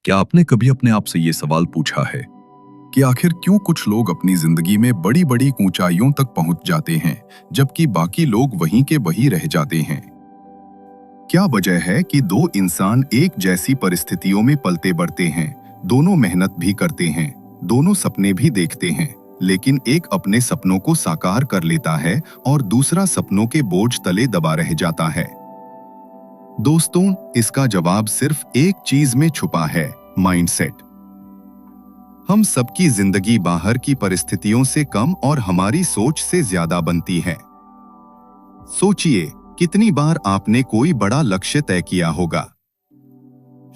क्या आपने कभी अपने आप से ये सवाल पूछा है कि आखिर क्यों कुछ लोग अपनी जिंदगी में बड़ी बड़ी ऊंचाइयों तक पहुंच जाते हैं जबकि बाकी लोग वहीं के वहीं रह जाते हैं? क्या वजह है कि दो इंसान एक जैसी परिस्थितियों में पलते बढ़ते हैं, दोनों मेहनत भी करते हैं, दोनों सपने भी देखते हैं, लेकिन एक अपने सपनों को साकार कर लेता है और दूसरा सपनों के बोझ तले दबा रह जाता है? दोस्तों, इसका जवाब सिर्फ एक चीज में छुपा है, माइंडसेट। हम सबकी जिंदगी बाहर की परिस्थितियों से कम और हमारी सोच से ज्यादा बनती है। सोचिए, कितनी बार आपने कोई बड़ा लक्ष्य तय किया होगा।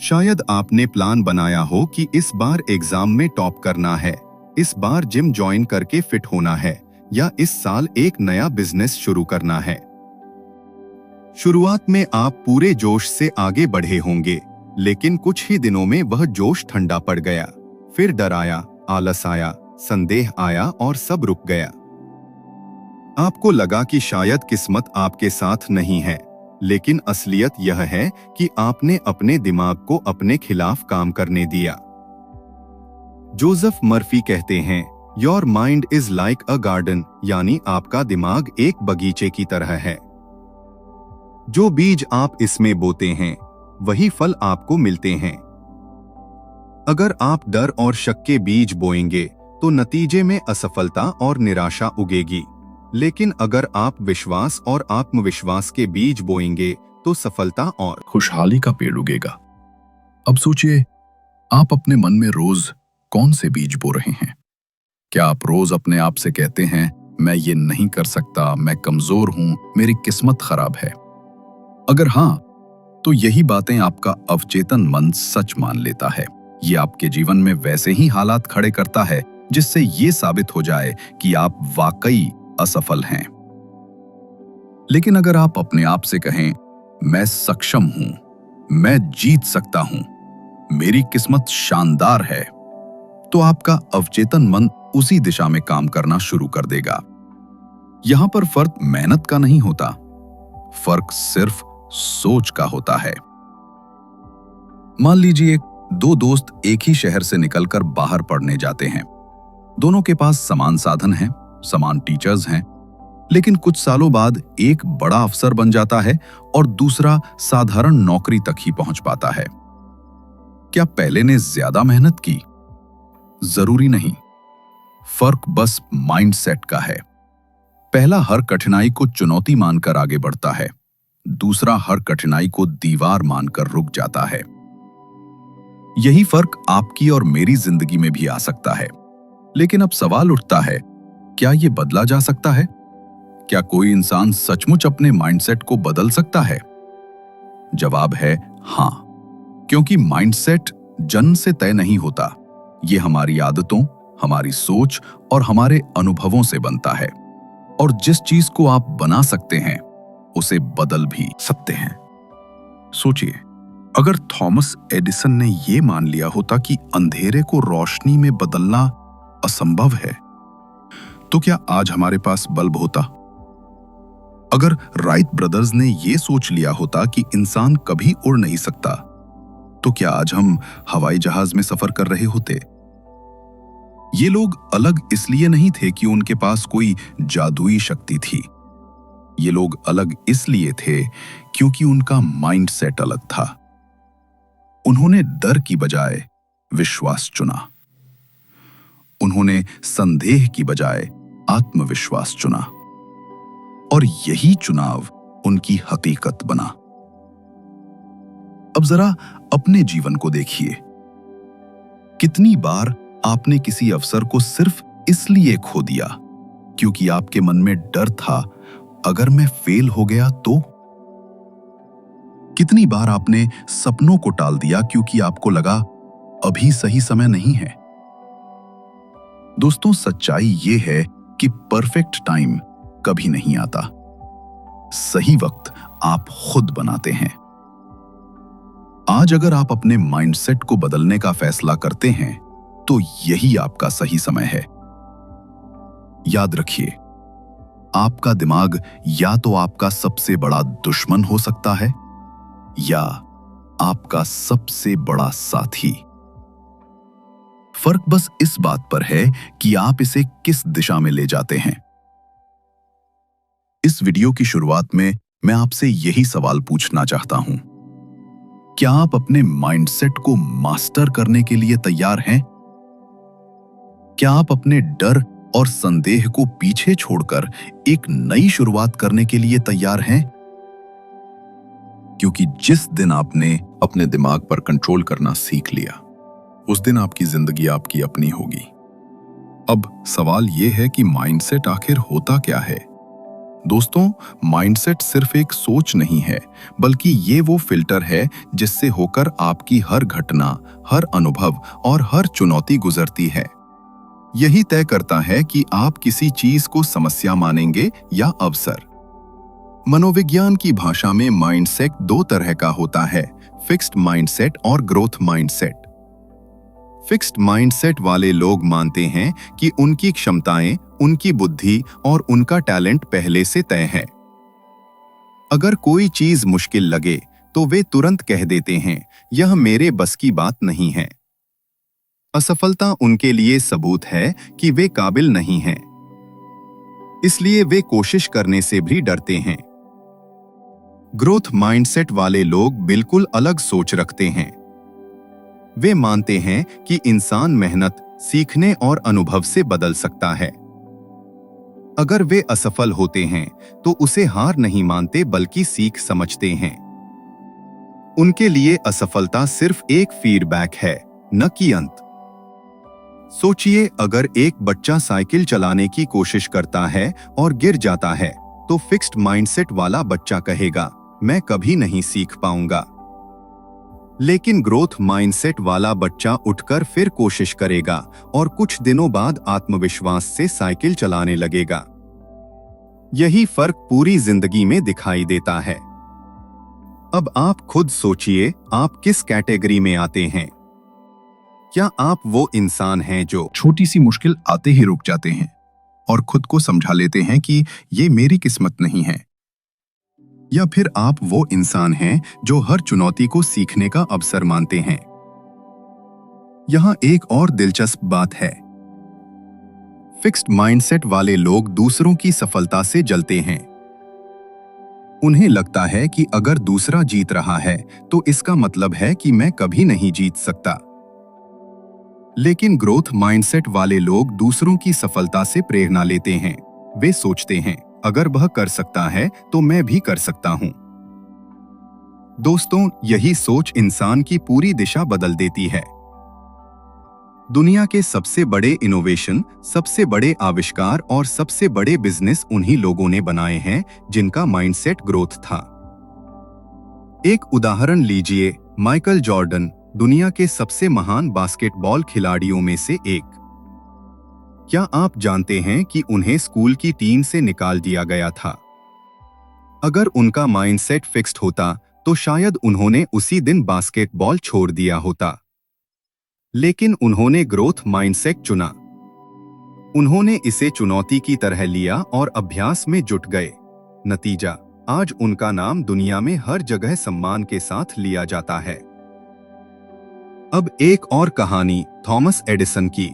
शायद आपने प्लान बनाया हो कि इस बार एग्जाम में टॉप करना है, इस बार जिम ज्वाइन करके फिट होना है, या इस साल एक नया बिजनेस शुरू करना है। शुरुआत में आप पूरे जोश से आगे बढ़े होंगे, लेकिन कुछ ही दिनों में वह जोश ठंडा पड़ गया। फिर डर आया, आलस आया, संदेह आया और सब रुक गया। आपको लगा कि शायद किस्मत आपके साथ नहीं है, लेकिन असलियत यह है कि आपने अपने दिमाग को अपने खिलाफ काम करने दिया। जोसेफ मर्फी कहते हैं, your mind is like a garden, यानी आपका दिमाग एक बगीचे की तरह है। जो बीज आप इसमें बोते हैं वही फल आपको मिलते हैं। अगर आप डर और शक के बीज बोएंगे तो नतीजे में असफलता और निराशा उगेगी, लेकिन अगर आप विश्वास और आत्मविश्वास के बीज बोएंगे तो सफलता और खुशहाली का पेड़ उगेगा। अब सोचिए, आप अपने मन में रोज कौन से बीज बो रहे हैं? क्या आप रोज अपने आप से कहते हैं, मैं ये नहीं कर सकता, मैं कमजोर हूं, मेरी किस्मत खराब है? अगर हाँ, तो यही बातें आपका अवचेतन मन सच मान लेता है। ये आपके जीवन में वैसे ही हालात खड़े करता है जिससे ये साबित हो जाए कि आप वाकई असफल हैं। लेकिन अगर आप अपने आप से कहें, मैं सक्षम हूं, मैं जीत सकता हूं, मेरी किस्मत शानदार है, तो आपका अवचेतन मन उसी दिशा में काम करना शुरू कर देगा। यहां पर फर्क मेहनत का नहीं होता, फर्क सिर्फ सोच का होता है। मान लीजिए, दो दोस्त एक ही शहर से निकलकर बाहर पढ़ने जाते हैं। दोनों के पास समान साधन हैं, समान टीचर्स हैं, लेकिन कुछ सालों बाद एक बड़ा अफसर बन जाता है और दूसरा साधारण नौकरी तक ही पहुंच पाता है। क्या पहले ने ज्यादा मेहनत की? जरूरी नहीं। फर्क बस माइंडसेट का है। पहला हर कठिनाई को चुनौती मानकर आगे बढ़ता है, दूसरा हर कठिनाई को दीवार मानकर रुक जाता है। यही फर्क आपकी और मेरी जिंदगी में भी आ सकता है। लेकिन अब सवाल उठता है, क्या यह बदला जा सकता है? क्या कोई इंसान सचमुच अपने माइंडसेट को बदल सकता है? जवाब है हां, क्योंकि माइंडसेट जन्म से तय नहीं होता। यह हमारी आदतों, हमारी सोच और हमारे अनुभवों से बनता है। और जिस चीज को आप बना सकते हैं, उसे बदल भी सकते हैं। सोचिए, अगर थॉमस एडिसन ने यह मान लिया होता कि अंधेरे को रोशनी में बदलना असंभव है, तो क्या आज हमारे पास बल्ब होता? अगर राइट ब्रदर्स ने यह सोच लिया होता कि इंसान कभी उड़ नहीं सकता, तो क्या आज हम हवाई जहाज में सफर कर रहे होते? ये लोग अलग इसलिए नहीं थे कि उनके पास कोई जादुई शक्ति थी। ये लोग अलग इसलिए थे क्योंकि उनका माइंडसेट अलग था। उन्होंने डर की बजाय विश्वास चुना। उन्होंने संदेह की बजाय आत्मविश्वास चुना। और यही चुनाव उनकी हकीकत बना। अब जरा अपने जीवन को देखिए। कितनी बार आपने किसी अवसर को सिर्फ इसलिए खो दिया क्योंकि आपके मन में डर था, अगर मैं फेल हो गया तो? कितनी बार आपने सपनों को टाल दिया क्योंकि आपको लगा अभी सही समय नहीं है? दोस्तों, सच्चाई ये है कि परफेक्ट टाइम कभी नहीं आता। सही वक्त आप खुद बनाते हैं। आज अगर आप अपने माइंडसेट को बदलने का फैसला करते हैं, तो यही आपका सही समय है। याद रखिए, आपका दिमाग या तो आपका सबसे बड़ा दुश्मन हो सकता है या आपका सबसे बड़ा साथी। फर्क बस इस बात पर है कि आप इसे किस दिशा में ले जाते हैं। इस वीडियो की शुरुआत में मैं आपसे यही सवाल पूछना चाहता हूं। क्या आप अपने माइंडसेट को मास्टर करने के लिए तैयार हैं? क्या आप अपने डर और संदेह को पीछे छोड़कर एक नई शुरुआत करने के लिए तैयार हैं? क्योंकि जिस दिन आपने अपने दिमाग पर कंट्रोल करना सीख लिया, उस दिन आपकी जिंदगी आपकी अपनी होगी। अब सवाल यह है कि माइंडसेट आखिर होता क्या है? दोस्तों, माइंडसेट सिर्फ एक सोच नहीं है, बल्कि ये वो फिल्टर है जिससे होकर आपकी हर घटना, हर अनुभव और हर चुनौती गुजरती है। यही तय करता है कि आप किसी चीज को समस्या मानेंगे या अवसर। मनोविज्ञान की भाषा में माइंडसेट दो तरह का होता है, फिक्स्ड माइंडसेट और ग्रोथ माइंडसेट। फिक्स्ड माइंडसेट वाले लोग मानते हैं कि उनकी क्षमताएं, उनकी बुद्धि और उनका टैलेंट पहले से तय है। अगर कोई चीज मुश्किल लगे तो वे तुरंत कह देते हैं, यह मेरे बस की बात नहीं है। असफलता उनके लिए सबूत है कि वे काबिल नहीं हैं। इसलिए वे कोशिश करने से भी डरते हैं। ग्रोथ माइंडसेट वाले लोग बिल्कुल अलग सोच रखते हैं। वे मानते हैं कि इंसान मेहनत, सीखने और अनुभव से बदल सकता है। अगर वे असफल होते हैं तो उसे हार नहीं मानते बल्कि सीख समझते हैं। उनके लिए असफलता सिर्फ एक फीडबैक है, न कि अंत। सोचिए, अगर एक बच्चा साइकिल चलाने की कोशिश करता है और गिर जाता है तो फिक्स्ड माइंडसेट वाला बच्चा कहेगा, मैं कभी नहीं सीख पाऊंगा। लेकिन ग्रोथ माइंडसेट वाला बच्चा उठकर फिर कोशिश करेगा और कुछ दिनों बाद आत्मविश्वास से साइकिल चलाने लगेगा। यही फर्क पूरी जिंदगी में दिखाई देता है। अब आप खुद सोचिए, आप किस कैटेगरी में आते हैं? क्या आप वो इंसान हैं जो छोटी सी मुश्किल आते ही रुक जाते हैं और खुद को समझा लेते हैं कि ये मेरी किस्मत नहीं है? या फिर आप वो इंसान हैं जो हर चुनौती को सीखने का अवसर मानते हैं? यहां एक और दिलचस्प बात है। फिक्स्ड माइंडसेट वाले लोग दूसरों की सफलता से जलते हैं। उन्हें लगता है कि अगर दूसरा जीत रहा है तो इसका मतलब है कि मैं कभी नहीं जीत सकता। लेकिन ग्रोथ माइंडसेट वाले लोग दूसरों की सफलता से प्रेरणा लेते हैं। वे सोचते हैं, अगर वह कर सकता है तो मैं भी कर सकता हूं। दोस्तों, यही सोच इंसान की पूरी दिशा बदल देती है। दुनिया के सबसे बड़े इनोवेशन, सबसे बड़े आविष्कार और सबसे बड़े बिजनेस उन्हीं लोगों ने बनाए हैं जिनका माइंडसेट ग्रोथ था। एक उदाहरण लीजिए, माइकल जॉर्डन, दुनिया के सबसे महान बास्केटबॉल खिलाड़ियों में से एक। क्या आप जानते हैं कि उन्हें स्कूल की टीम से निकाल दिया गया था? अगर उनका माइंडसेट फिक्स्ड होता तो शायद उन्होंने उसी दिन बास्केटबॉल छोड़ दिया होता। लेकिन उन्होंने ग्रोथ माइंडसेट चुना। उन्होंने इसे चुनौती की तरह लिया और अभ्यास में जुट गए। नतीजा, आज उनका नाम दुनिया में हर जगह सम्मान के साथ लिया जाता है। अब एक और कहानी थॉमस एडिसन की।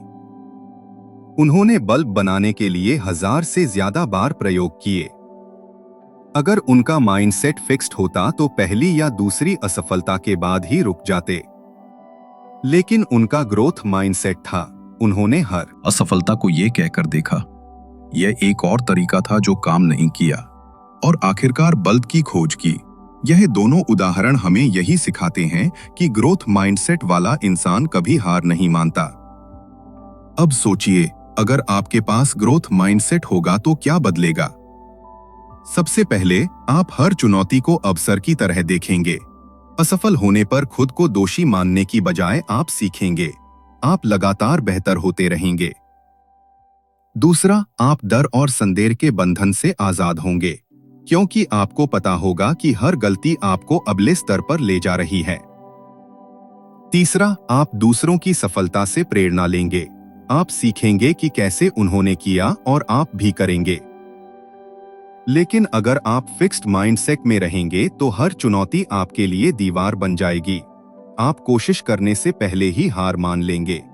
उन्होंने बल्ब बनाने के लिए 1000 से ज्यादा बार प्रयोग किए। अगर उनका माइंडसेट फिक्स्ड होता तो पहली या दूसरी असफलता के बाद ही रुक जाते। लेकिन उनका ग्रोथ माइंडसेट था। उन्होंने हर असफलता को ये कहकर देखा, यह एक और तरीका था जो काम नहीं किया, और आखिरकार बल्ब की खोज की। यह दोनों उदाहरण हमें यही सिखाते हैं कि ग्रोथ माइंडसेट वाला इंसान कभी हार नहीं मानता। अब सोचिए, अगर आपके पास ग्रोथ माइंडसेट होगा तो क्या बदलेगा? सबसे पहले आप हर चुनौती को अवसर की तरह देखेंगे। असफल होने पर खुद को दोषी मानने की बजाय आप सीखेंगे। आप लगातार बेहतर होते रहेंगे। दूसरा, आप डर और संदेह के बंधन से आजाद होंगे, क्योंकि आपको पता होगा कि हर गलती आपको अगले स्तर पर ले जा रही है। तीसरा, आप दूसरों की सफलता से प्रेरणा लेंगे। आप सीखेंगे कि कैसे उन्होंने किया और आप भी करेंगे। लेकिन अगर आप फिक्स्ड माइंडसेट में रहेंगे तो हर चुनौती आपके लिए दीवार बन जाएगी। आप कोशिश करने से पहले ही हार मान लेंगे।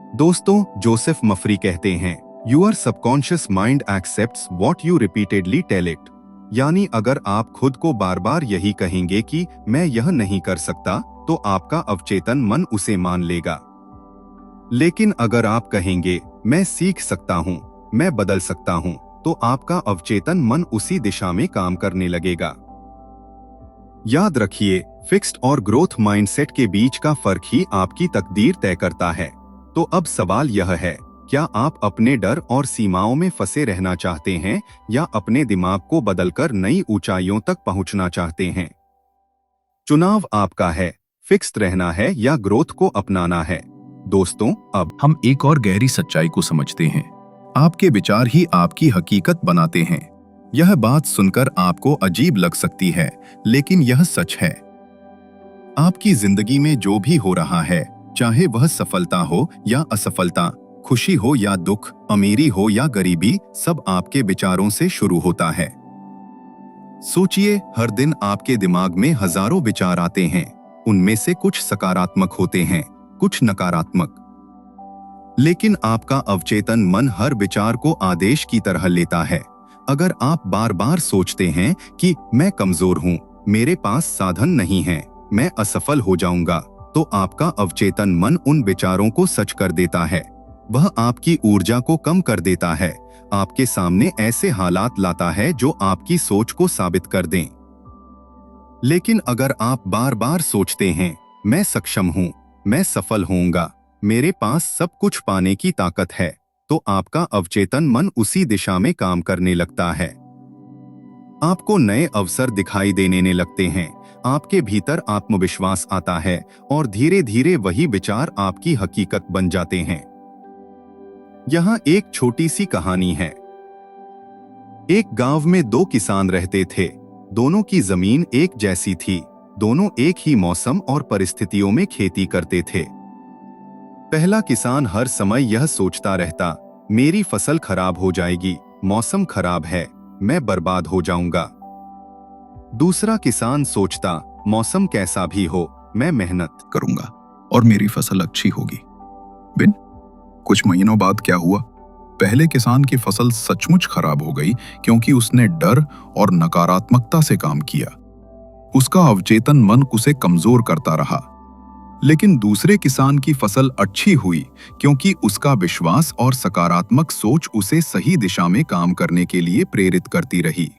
दोस्तों, जोसेफ मफरी कहते हैं, your subconscious mind accepts what you repeatedly tell it. यानी अगर आप खुद को बार बार यही कहेंगे कि मैं यह नहीं कर सकता, तो आपका अवचेतन मन उसे मान लेगा। लेकिन अगर आप कहेंगे मैं सीख सकता हूँ, मैं बदल सकता हूँ, तो आपका अवचेतन मन उसी दिशा में काम करने लगेगा। याद रखिए, फिक्स्ड और ग्रोथ माइंडसेट के बीच का फर्क ही आपकी तकदीर तय करता है। तो अब सवाल यह है, क्या आप अपने डर और सीमाओं में फंसे रहना चाहते हैं या अपने दिमाग को बदलकर नई ऊंचाइयों तक पहुंचना चाहते हैं? चुनाव आपका है, फिक्स्ड रहना है या ग्रोथ को अपनाना है। दोस्तों, अब हम एक और गहरी सच्चाई को समझते हैं। आपके विचार ही आपकी हकीकत बनाते हैं। यह बात सुनकर आपको अजीब लग सकती है, लेकिन यह सच है। आपकी जिंदगी में जो भी हो रहा है, चाहे वह सफलता हो या असफलता, खुशी हो या दुख, अमीरी हो या गरीबी, सब आपके विचारों से शुरू होता है। सोचिए, हर दिन आपके दिमाग में हजारों विचार आते हैं। उनमें से कुछ सकारात्मक होते हैं, कुछ नकारात्मक। लेकिन आपका अवचेतन मन हर विचार को आदेश की तरह लेता है। अगर आप बार बार सोचते हैं कि मैं कमजोर हूं, मेरे पास साधन नहीं है, मैं असफल हो जाऊंगा, तो आपका अवचेतन मन उन विचारों को सच कर देता है। वह आपकी ऊर्जा को कम कर देता है, आपके सामने ऐसे हालात लाता है जो आपकी सोच को साबित कर दें। लेकिन अगर आप बार बार सोचते हैं, मैं सक्षम हूं, मैं सफल होऊंगा, मेरे पास सब कुछ पाने की ताकत है, तो आपका अवचेतन मन उसी दिशा में काम करने लगता है। आपको नए अवसर दिखाई देने लगते हैं, आपके भीतर आत्मविश्वास आता है और धीरे धीरे वही विचार आपकी हकीकत बन जाते हैं। यहाँ एक छोटी सी कहानी है। एक गांव में दो किसान रहते थे। दोनों की जमीन एक जैसी थी, दोनों एक ही मौसम और परिस्थितियों में खेती करते थे। पहला किसान हर समय यह सोचता रहता, मेरी फसल खराब हो जाएगी, मौसम खराब है, मैं बर्बाद हो जाऊंगा। दूसरा किसान सोचता, मौसम कैसा भी हो, मैं मेहनत करूंगा और मेरी फसल अच्छी होगी। बिन कुछ महीनों बाद क्या हुआ? पहले किसान की फसल सचमुच खराब हो गई, क्योंकि उसने डर और नकारात्मकता से काम किया। उसका अवचेतन मन उसे कमजोर करता रहा। लेकिन दूसरे किसान की फसल अच्छी हुई, क्योंकि उसका विश्वास और सकारात्मक सोच उसे सही दिशा में काम करने के लिए प्रेरित करती रही।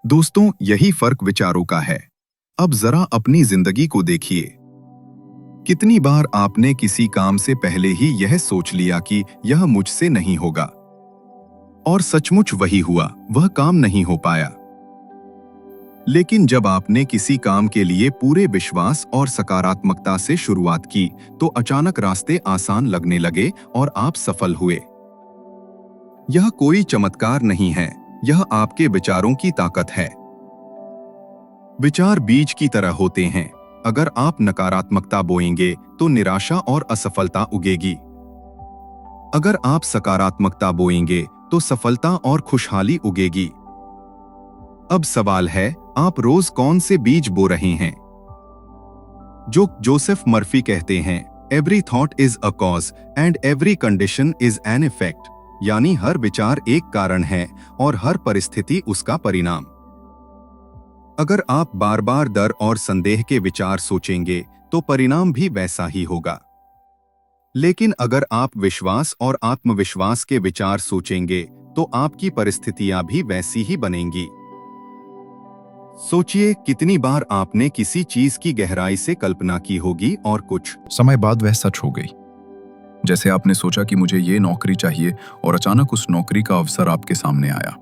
दोस्तों, यही फर्क विचारों का है। अब जरा अपनी जिंदगी को देखिए। कितनी बार आपने किसी काम से पहले ही यह सोच लिया कि यह मुझसे नहीं होगा, और सचमुच वही हुआ, वह काम नहीं हो पाया। लेकिन जब आपने किसी काम के लिए पूरे विश्वास और सकारात्मकता से शुरुआत की, तो अचानक रास्ते आसान लगने लगे और आप सफल हुए। यह कोई चमत्कार नहीं है, यह आपके विचारों की ताकत है। विचार बीज की तरह होते हैं। अगर आप नकारात्मकता बोएंगे तो निराशा और असफलता उगेगी। अगर आप सकारात्मकता बोएंगे तो सफलता और खुशहाली उगेगी। अब सवाल है, आप रोज कौन से बीज बो रहे हैं? जो जोसेफ मर्फी कहते हैं, every thought is a cause and every condition is an effect. यानी हर विचार एक कारण है और हर परिस्थिति उसका परिणाम। अगर आप बार बार डर और संदेह के विचार सोचेंगे तो परिणाम भी वैसा ही होगा। लेकिन अगर आप विश्वास और आत्मविश्वास के विचार सोचेंगे तो आपकी परिस्थितियां भी वैसी ही बनेंगी। सोचिए, कितनी बार आपने किसी चीज की गहराई से कल्पना की होगी और कुछ समय बाद वह सच हो गई। जैसे आपने सोचा कि मुझे ये नौकरी चाहिए और अचानक उस नौकरी का अवसर आपके सामने आया।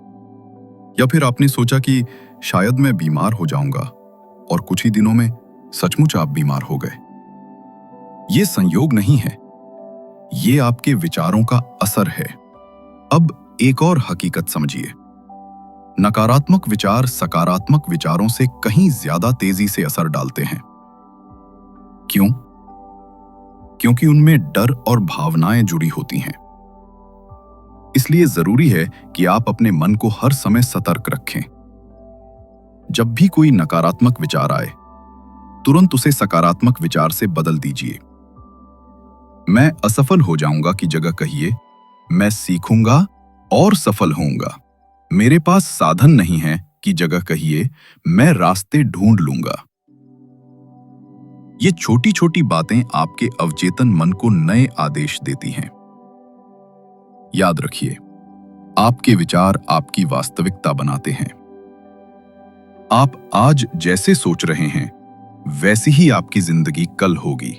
या फिर आपने सोचा कि शायद मैं बीमार हो जाऊंगा और कुछ ही दिनों में सचमुच आप बीमार हो गए। ये संयोग नहीं है, ये आपके विचारों का असर है। अब एक और हकीकत समझिए। नकारात्मक विचार सकारात्मक विचारों से कहीं ज्यादा तेजी से असर डालते हैं। क्यों? क्योंकि उनमें डर और भावनाएं जुड़ी होती हैं। इसलिए जरूरी है कि आप अपने मन को हर समय सतर्क रखें। जब भी कोई नकारात्मक विचार आए, तुरंत उसे सकारात्मक विचार से बदल दीजिए। मैं असफल हो जाऊंगा की जगह कहिए, मैं सीखूंगा और सफल होऊंगा। मेरे पास साधन नहीं है की जगह कहिए, मैं रास्ते ढूंढ लूंगा। ये छोटी छोटी बातें आपके अवचेतन मन को नए आदेश देती हैं। याद रखिए, आपके विचार आपकी वास्तविकता बनाते हैं। आप आज जैसे सोच रहे हैं, वैसी ही आपकी जिंदगी कल होगी।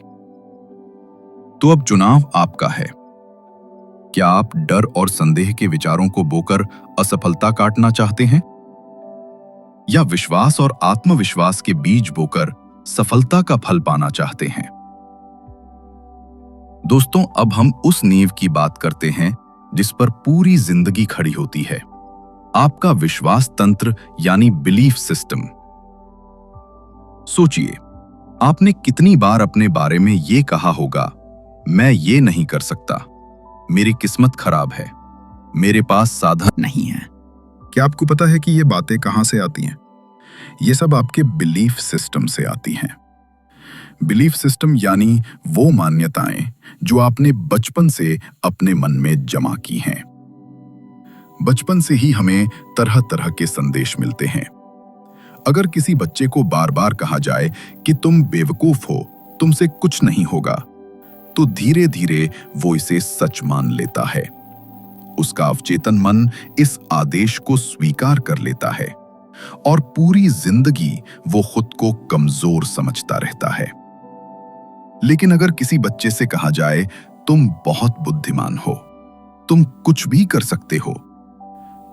तो अब चुनाव आपका है। क्या आप डर और संदेह के विचारों को बोकर असफलता काटना चाहते हैं, या विश्वास और आत्मविश्वास के बीज बोकर सफलता का फल पाना चाहते हैं? दोस्तों, अब हम उस नींव की बात करते हैं जिस पर पूरी जिंदगी खड़ी होती है, आपका विश्वास तंत्र यानी बिलीफ सिस्टम। सोचिए, आपने कितनी बार अपने बारे में ये कहा होगा, मैं ये नहीं कर सकता, मेरी किस्मत खराब है, मेरे पास साधन नहीं है। क्या आपको पता है कि ये बातें कहां से आती हैं? ये सब आपके बिलीफ सिस्टम से आती हैं। बिलीफ सिस्टम यानी वो मान्यताएं जो आपने बचपन से अपने मन में जमा की हैं। बचपन से ही हमें तरह तरह के संदेश मिलते हैं। अगर किसी बच्चे को बार बार कहा जाए कि तुम बेवकूफ हो, तुमसे कुछ नहीं होगा, तो धीरे धीरे वो इसे सच मान लेता है। उसका अवचेतन मन इस आदेश को स्वीकार कर लेता है और पूरी जिंदगी वो खुद को कमजोर समझता रहता है। लेकिन अगर किसी बच्चे से कहा जाए, तुम बहुत बुद्धिमान हो, तुम कुछ भी कर सकते हो,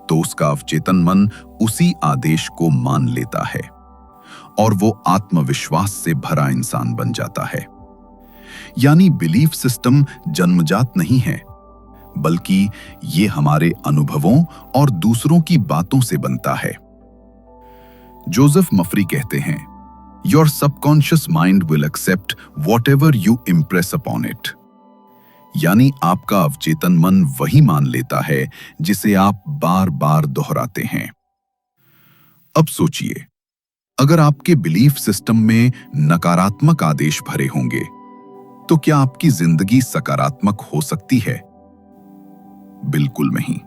तो उसका अवचेतन मन उसी आदेश को मान लेता है और वो आत्मविश्वास से भरा इंसान बन जाता है। यानी बिलीफ सिस्टम जन्मजात नहीं है, बल्कि ये हमारे अनुभवों और दूसरों की बातों से बनता है। जोसेफ मफरी कहते हैं, your subconscious mind will accept whatever you impress upon it. यानी आपका अवचेतन मन वही मान लेता है जिसे आप बार बार दोहराते हैं। अब सोचिए, अगर आपके बिलीफ सिस्टम में नकारात्मक आदेश भरे होंगे, तो क्या आपकी जिंदगी सकारात्मक हो सकती है? बिल्कुल नहीं।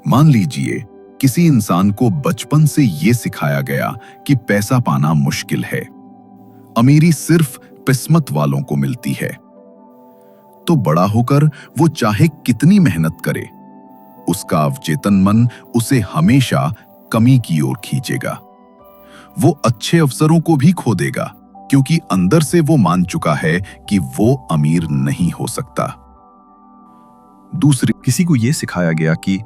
मान लीजिए, किसी इंसान को बचपन से यह सिखाया गया कि पैसा पाना मुश्किल है, अमीरी सिर्फ किस्मत वालों को मिलती है, तो बड़ा होकर वो चाहे कितनी मेहनत करे, उसका अवचेतन मन उसे हमेशा कमी की ओर खींचेगा। वो अच्छे अवसरों को भी खो देगा, क्योंकि अंदर से वो मान चुका है कि वो अमीर नहीं हो सकता। दूसरे, किसी को यह सिखाया गया कि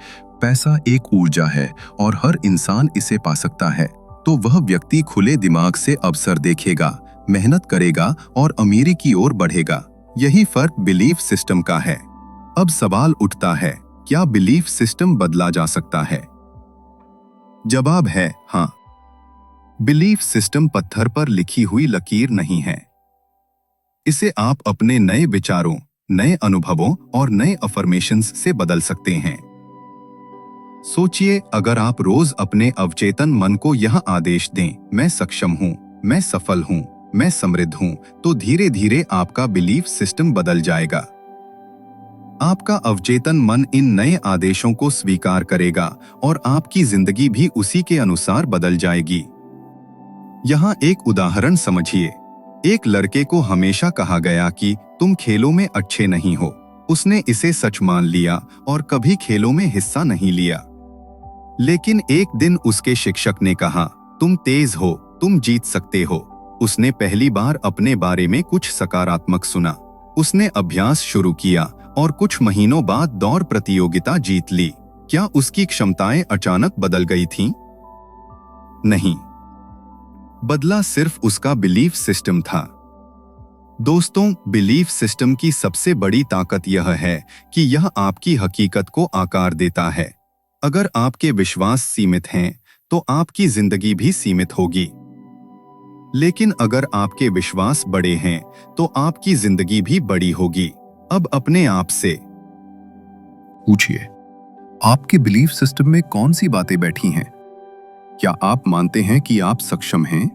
पैसा एक ऊर्जा है और हर इंसान इसे पा सकता है, तो वह व्यक्ति खुले दिमाग से अवसर देखेगा, मेहनत करेगा और अमीरी की ओर बढ़ेगा। यही फर्क बिलीफ सिस्टम का है। अब सवाल उठता है, क्या बिलीफ सिस्टम बदला जा सकता है? जवाब है हाँ। बिलीफ सिस्टम पत्थर पर लिखी हुई लकीर नहीं है। इसे आप अपने नए विचारों, नए अनुभवों और नए अफर्मेशंस से बदल सकते हैं। सोचिए, अगर आप रोज अपने अवचेतन मन को यह आदेश दें, मैं सक्षम हूं, मैं सफल हूं, मैं समृद्ध हूं, तो धीरे धीरे आपका बिलीफ सिस्टम बदल जाएगा। आपका अवचेतन मन इन नए आदेशों को स्वीकार करेगा और आपकी जिंदगी भी उसी के अनुसार बदल जाएगी। यहाँ एक उदाहरण समझिए। एक लड़के को हमेशा कहा गया कि तुम खेलों में अच्छे नहीं हो। उसने इसे सच मान लिया और कभी खेलों में हिस्सा नहीं लिया। लेकिन एक दिन उसके शिक्षक ने कहा, तुम तेज हो, तुम जीत सकते हो। उसने पहली बार अपने बारे में कुछ सकारात्मक सुना। उसने अभ्यास शुरू किया और कुछ महीनों बाद दौड़ प्रतियोगिता जीत ली। क्या उसकी क्षमताएं अचानक बदल गई थीं? नहीं, बदला सिर्फ उसका बिलीफ सिस्टम था। दोस्तों, बिलीफ सिस्टम की सबसे बड़ी ताकत यह है कि यह आपकी हकीकत को आकार देता है। अगर आपके विश्वास सीमित हैं, तो आपकी जिंदगी भी सीमित होगी। लेकिन अगर आपके विश्वास बड़े हैं, तो आपकी जिंदगी भी बड़ी होगी। अब अपने आप से पूछिए, आपके बिलीफ सिस्टम में कौन सी बातें बैठी हैं? क्या आप मानते हैं कि आप सक्षम हैं?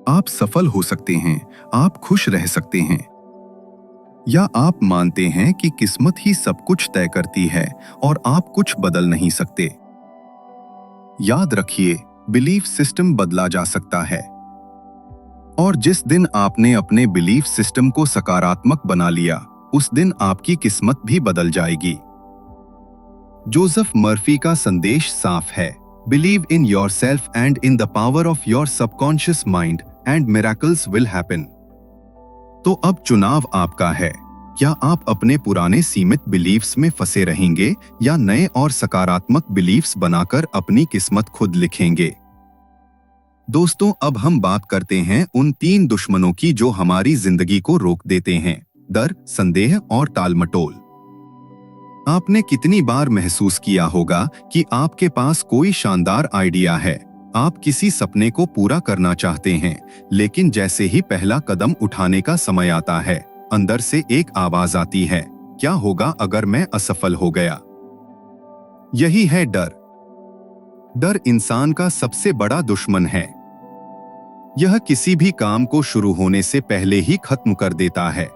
आप सफल हो सकते हैं, आप खुश रह सकते हैं, या आप मानते हैं कि किस्मत ही सब कुछ तय करती है और आप कुछ बदल नहीं सकते। याद रखिए, बिलीफ सिस्टम बदला जा सकता है, और जिस दिन आपने अपने बिलीफ सिस्टम को सकारात्मक बना लिया, उस दिन आपकी किस्मत भी बदल जाएगी। जोसेफ मर्फी का संदेश साफ है, believe in yourself and in the power of your subconscious mind and miracles will happen. तो अब चुनाव आपका है, क्या आप अपने पुराने सीमित बिलीफ्स में फंसे रहेंगे या नए और सकारात्मक बिलीफ्स बनाकर अपनी किस्मत खुद लिखेंगे। दोस्तों, अब हम बात करते हैं उन 3 दुश्मनों की जो हमारी जिंदगी को रोक देते हैं, डर, संदेह और टालमटोल। आपने कितनी बार महसूस किया होगा कि आपके पास कोई शानदार आइडिया है, आप किसी सपने को पूरा करना चाहते हैं, लेकिन जैसे ही पहला कदम उठाने का समय आता है, अंदर से एक आवाज आती है, क्या होगा अगर मैं असफल हो गया। यही है डर। डर इंसान का सबसे बड़ा दुश्मन है। यह किसी भी काम को शुरू होने से पहले ही खत्म कर देता है।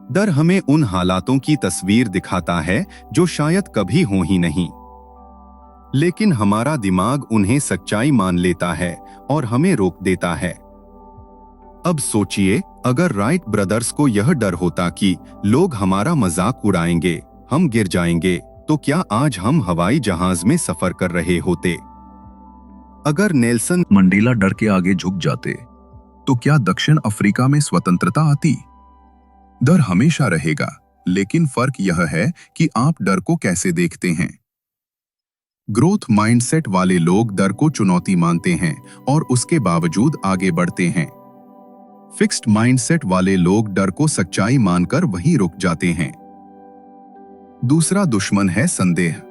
डर हमें उन हालातों की तस्वीर दिखाता है जो शायद कभी हो ही नहीं, लेकिन हमारा दिमाग उन्हें सच्चाई मान लेता है और हमें रोक देता है। अब सोचिए, अगर राइट ब्रदर्स को यह डर होता कि लोग हमारा मजाक उड़ाएंगे, हम गिर जाएंगे, तो क्या आज हम हवाई जहाज में सफर कर रहे होते? अगर नेल्सन मंडेला डर के आगे झुक जाते, तो क्या दक्षिण अफ्रीका में स्वतंत्रता आती? डर हमेशा रहेगा, लेकिन फर्क यह है कि आप डर को कैसे देखते हैं। ग्रोथ माइंडसेट वाले लोग डर को चुनौती मानते हैं और उसके बावजूद आगे बढ़ते हैं। फिक्स्ड माइंडसेट वाले लोग डर को सच्चाई मानकर वहीं रुक जाते हैं। दूसरा दुश्मन है संदेह।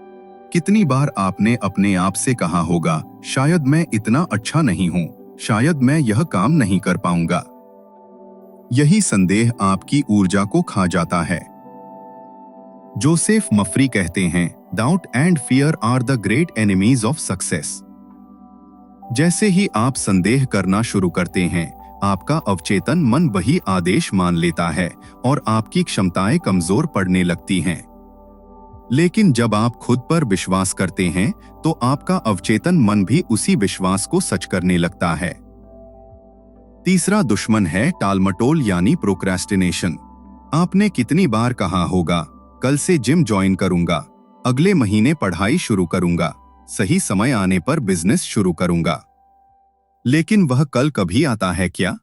कितनी बार आपने अपने आप से कहा होगा, शायद मैं इतना अच्छा नहीं हूं, शायद मैं यह काम नहीं कर पाऊंगा। यही संदेह आपकी ऊर्जा को खा जाता है। जोसेफ मर्फी कहते हैं, doubt and fear are the great enemies of success. जैसे ही आप संदेह करना शुरू करते हैं, आपका अवचेतन मन वही आदेश मान लेता है और आपकी क्षमताएं कमजोर पड़ने लगती हैं। लेकिन जब आप खुद पर विश्वास करते हैं, तो आपका अवचेतन मन भी उसी विश्वास को सच करने लगता है। तीसरा दुश्मन है टालमटोल यानी प्रोक्रेस्टिनेशन। आपने कितनी बार कहा होगा, कल से जिम ज्वाइन करूंगा, अगले महीने पढ़ाई शुरू करूंगा, सही समय आने पर बिजनेस शुरू करूंगा, लेकिन वह कल कभी आता है क्या?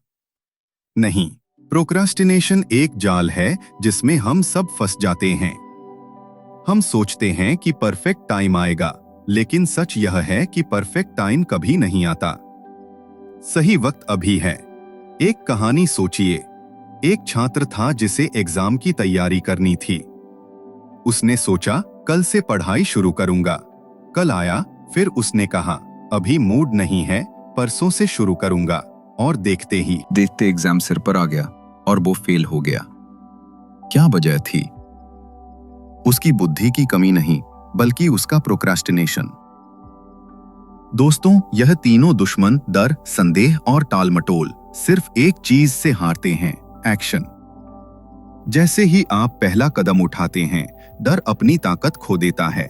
नहीं। प्रोक्रेस्टिनेशन एक जाल है जिसमें हम सब फंस जाते हैं। हम सोचते हैं कि परफेक्ट टाइम आएगा, लेकिन सच यह है कि परफेक्ट टाइम कभी नहीं आता। सही वक्त अभी है। एक कहानी सोचिए, एक छात्र था जिसे एग्जाम की तैयारी करनी थी। उसने सोचा, कल से पढ़ाई शुरू करूंगा। कल आया, फिर उसने कहा, अभी मूड नहीं है, परसों से शुरू करूंगा, और देखते ही देखते एग्जाम सिर पर आ गया और वो फेल हो गया। क्या वजह थी? उसकी बुद्धि की कमी नहीं, बल्कि उसका प्रोक्रेस्टिनेशन। दोस्तों, यह तीनों दुश्मन, डर, संदेह और टालमटोल, सिर्फ एक चीज से हारते हैं, एक्शन। जैसे ही आप पहला कदम उठाते हैं, डर अपनी ताकत खो देता है।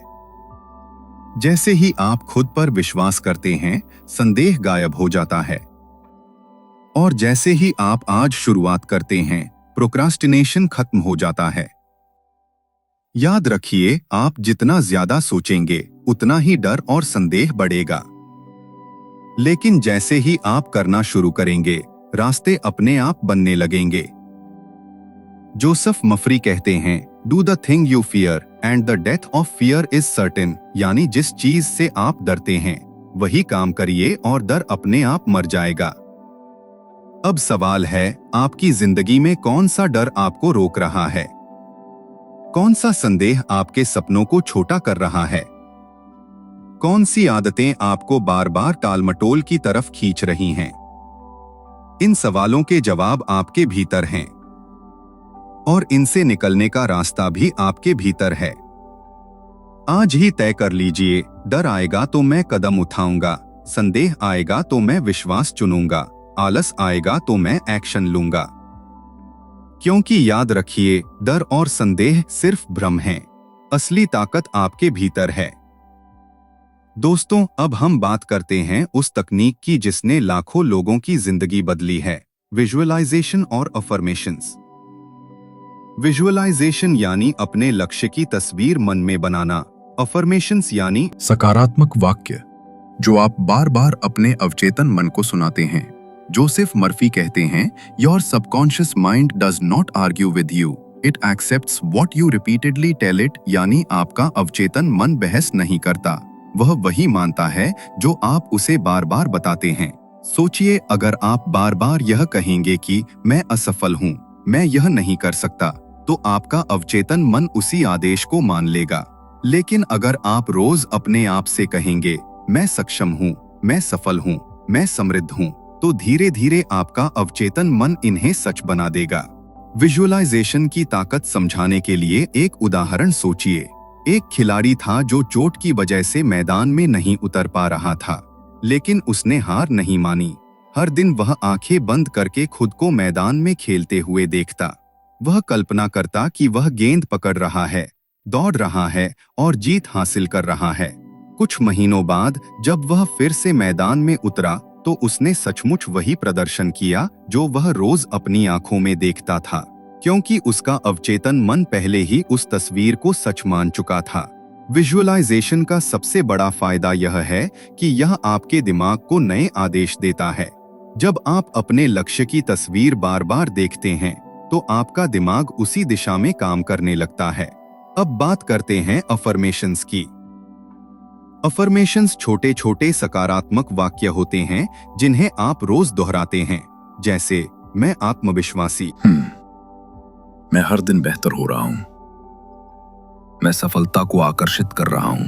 जैसे ही आप खुद पर विश्वास करते हैं, संदेह गायब हो जाता है। और जैसे ही आप आज शुरुआत करते हैं, प्रोक्रास्टिनेशन खत्म हो जाता है। याद रखिए, आप जितना ज्यादा सोचेंगे, उतना ही डर और संदेह बढ़ेगा। लेकिन जैसे ही आप करना शुरू करेंगे, रास्ते अपने आप बनने लगेंगे। जोसेफ मर्फी कहते हैं, do the thing you fear and the death of fear is certain, यानी जिस चीज से आप डरते हैं, वही काम करिए और डर अपने आप मर जाएगा। अब सवाल है, आपकी जिंदगी में कौन सा डर आपको रोक रहा है? कौन सा संदेह आपके सपनों को छोटा कर रहा है? कौन सी आदतें आपको बार बार टालमटोल की तरफ खींच रही हैं? इन सवालों के जवाब आपके भीतर हैं, और इनसे निकलने का रास्ता भी आपके भीतर है। आज ही तय कर लीजिए, डर आएगा तो मैं कदम उठाऊंगा, संदेह आएगा तो मैं विश्वास चुनूंगा, आलस आएगा तो मैं एक्शन लूंगा। क्योंकि याद रखिए, डर और संदेह सिर्फ भ्रम हैं। असली ताकत आपके भीतर है। दोस्तों, अब हम बात करते हैं उस तकनीक की जिसने लाखों लोगों की जिंदगी बदली है, विजुअलाइजेशन और अफर्मेशंस। विजुअलाइजेशन यानी अपने लक्ष्य की तस्वीर मन में बनाना। अफर्मेशंस यानी सकारात्मक वाक्य जो आप बार बार अपने अवचेतन मन को सुनाते हैं। जोसेफ मर्फी कहते हैं, your subconscious mind does not argue with you, it accepts what you repeatedly tell it. यानी आपका अवचेतन मन बहस नहीं करता, वह वही मानता है जो आप उसे बार बार बताते हैं। सोचिए, अगर आप बार बार यह कहेंगे कि मैं असफल हूँ, मैं यह नहीं कर सकता, तो आपका अवचेतन मन उसी आदेश को मान लेगा। लेकिन अगर आप रोज अपने आप से कहेंगे, मैं सक्षम हूँ, मैं सफल हूँ, मैं समृद्ध हूँ, तो धीरे धीरे आपका अवचेतन मन इन्हें सच बना देगा। विजुअलाइजेशन की ताकत समझाने के लिए एक उदाहरण सोचिए। एक खिलाड़ी था जो चोट की वजह से मैदान में नहीं उतर पा रहा था, लेकिन उसने हार नहीं मानी। हर दिन वह आंखें बंद करके खुद को मैदान में खेलते हुए देखता। वह कल्पना करता कि वह गेंद पकड़ रहा है, दौड़ रहा है और जीत हासिल कर रहा है। कुछ महीनों बाद जब वह फिर से मैदान में उतरा, तो उसने सचमुच वही प्रदर्शन किया जो वह रोज अपनी आंखों में देखता था, क्योंकि उसका अवचेतन मन पहले ही उस तस्वीर को सच मान चुका था। विजुअलाइजेशन का सबसे बड़ा फायदा यह है कि यह आपके दिमाग को नए आदेश देता है। जब आप अपने लक्ष्य की तस्वीर बार बार देखते हैं, तो आपका दिमाग उसी दिशा में काम करने लगता है। अब बात करते हैं अफर्मेशंस की। अफर्मेशंस छोटे छोटे सकारात्मक वाक्य होते हैं जिन्हें आप रोज दोहराते हैं, जैसे मैं आत्मविश्वासी, मैं हर दिन बेहतर हो रहा हूं, मैं सफलता को आकर्षित कर रहा हूं,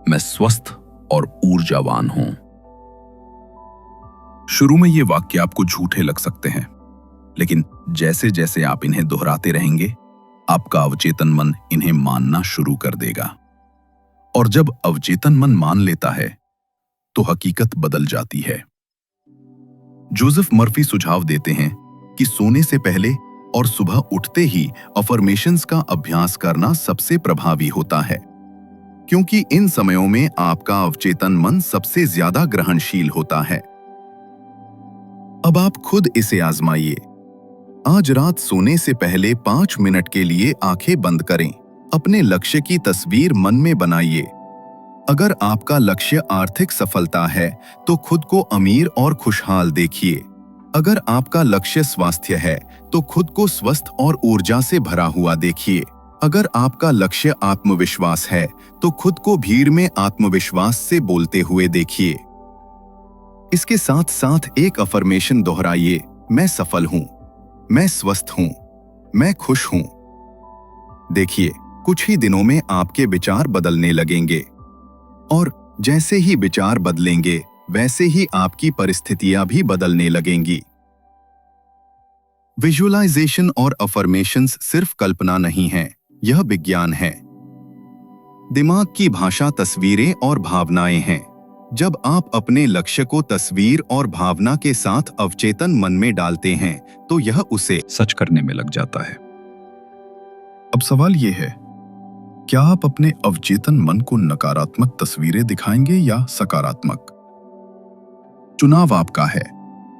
मैं स्वस्थ और ऊर्जावान हूं। शुरू में ये वाक्य आपको झूठे लग सकते हैं, लेकिन जैसे जैसे आप इन्हें दोहराते रहेंगे, आपका अवचेतन मन इन्हें मानना शुरू कर देगा। और जब अवचेतन मन मान लेता है, तो हकीकत बदल जाती है। जोसेफ मर्फी सुझाव देते हैं कि सोने से पहले और सुबह उठते ही अफर्मेशंस का अभ्यास करना सबसे प्रभावी होता है, क्योंकि इन समयों में आपका अवचेतन मन सबसे ज्यादा ग्रहणशील होता है। अब आप खुद इसे आजमाइए। आज रात सोने से पहले 5 मिनट के लिए आंखें बंद करें, अपने लक्ष्य की तस्वीर मन में बनाइए। अगर आपका लक्ष्य आर्थिक सफलता है, तो खुद को अमीर और खुशहाल देखिए। अगर आपका लक्ष्य स्वास्थ्य है, तो खुद को स्वस्थ और ऊर्जा से भरा हुआ देखिए। अगर आपका लक्ष्य आत्मविश्वास है, तो खुद को भीड़ में आत्मविश्वास से बोलते हुए देखिए। इसके साथ साथ एक अफर्मेशन दोहराइए, मैं सफल हूं, मैं स्वस्थ हूं, मैं खुश हूं। देखिए, कुछ ही दिनों में आपके विचार बदलने लगेंगे, और जैसे ही विचार बदलेंगे, वैसे ही आपकी परिस्थितियां भी बदलने लगेंगी। विजुअलाइजेशन और अफर्मेशंस सिर्फ कल्पना नहीं है, यह विज्ञान है। दिमाग की भाषा तस्वीरें और भावनाएं हैं। जब आप अपने लक्ष्य को तस्वीर और भावना के साथ अवचेतन मन में डालते हैं, तो यह उसे सच करने में लग जाता है। अब सवाल यह है, क्या आप अपने अवचेतन मन को नकारात्मक तस्वीरें दिखाएंगे या सकारात्मक? चुनाव आपका है।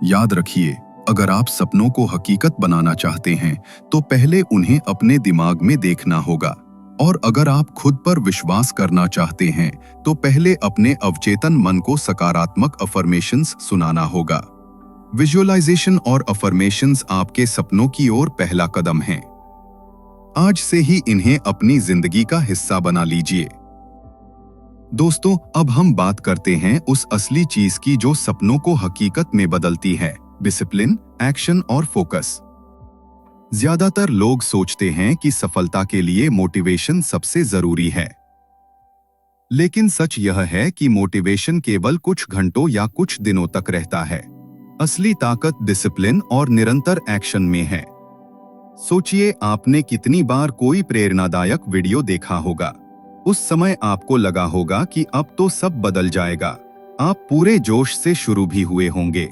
याद रखिए, अगर आप सपनों को हकीकत बनाना चाहते हैं, तो पहले उन्हें अपने दिमाग में देखना होगा, और अगर आप खुद पर विश्वास करना चाहते हैं, तो पहले अपने अवचेतन मन को सकारात्मक अफर्मेशंस सुनाना होगा। विजुअलाइजेशन और अफर्मेशंस आपके सपनों की ओर पहला कदम है। आज से ही इन्हें अपनी जिंदगी का हिस्सा बना लीजिए। दोस्तों, अब हम बात करते हैं उस असली चीज की जो सपनों को हकीकत में बदलती है, डिसिप्लिन, एक्शन और फोकस। ज्यादातर लोग सोचते हैं कि सफलता के लिए मोटिवेशन सबसे जरूरी है, लेकिन सच यह है कि मोटिवेशन केवल कुछ घंटों या कुछ दिनों तक रहता है। असली ताकत डिसिप्लिन और निरंतर एक्शन में है। सोचिए, आपने कितनी बार कोई प्रेरणादायक वीडियो देखा होगा। उस समय आपको लगा होगा कि अब तो सब बदल जाएगा। आप पूरे जोश से शुरू भी हुए होंगे,